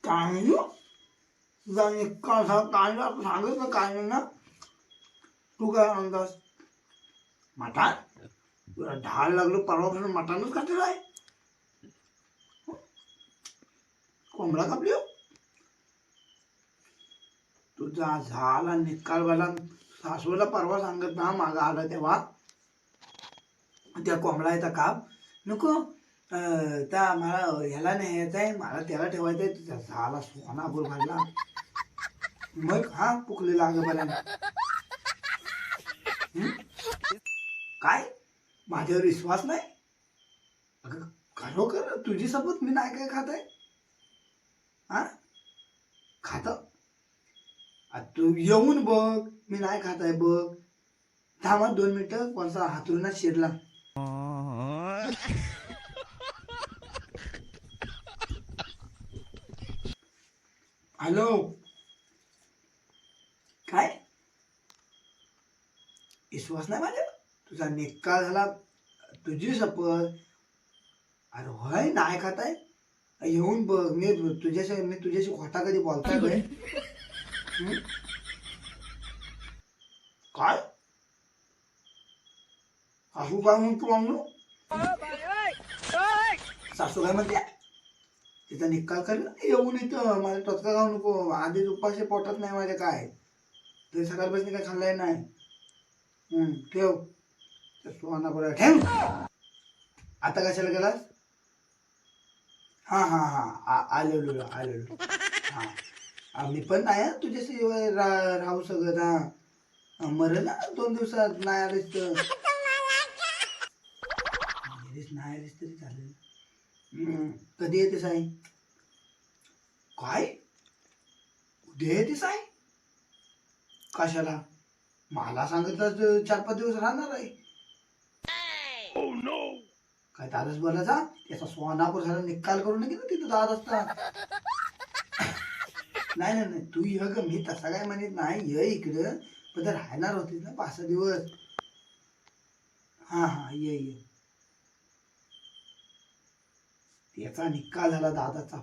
कांजू तुझा निक्का कांजू आपण सांगितलं कांजू ना तू काय म्हणतास मटण तुला ढाल लागलो परवापासून मटणच खाते काय कोंबडा कापली तुझा झाला निकालवाला सासूला परवा सांगत ना मागं आला तेव्हा त्या कोंबडा येता काप नको त्या मला ह्याला न्यायचं आहे मला त्याला ठेवायचं आहे तुझा झाला सोनापूर भरला मग हा पुकली लाग बऱ्याने काय माझ्यावर विश्वास नाही अगं खरोखर तुझी शपथ मी नाही काय खात आहे हा खात तू येऊन बघ मी नाही खात आहे बघ थांबा 2 मिनिटं कोणता हातरुणात शिरला हॅलो काय विश्वास नाही माझ्या तुझा निकाल झाला तुझी शपथ अरे होय नाही खात आहे येऊन बघ मी तुझ्याशी खोटा कधी बोलताय बे काय सासू काय म्हणतो म्हणून सासू काय म्हणते तिचा निकाल कर येऊन येतं मला टचका खाऊ नको आधीच उपाशी पोटात नाही माझ्या काय तरी सकाळपासून काय खाल्लंय नाही ठेव सोना बरं ठेव आता कशाला गेलास हा हा हा आलेलो हा मी पण नाही तुझ्याशी राहू सगळं हा मरेल ना 2 दिवसात नाही आलीस तर नाही आलीस तरी चालेल कधी येतेस आई काय उद्या येतेस आई कशाला मला सांगितलं 4-5 दिवस राहणार आहे काय दादाच बोलायचा त्याचा सोनापूर झाला निकाल करून गेला तिथं दाद असता नाही तू ये ग मी तसा काय म्हणत नाही ये इकडं पण राहणार होतीस ना 5-6 दिवस हा ये त्याचा निकाल झाला दादाचा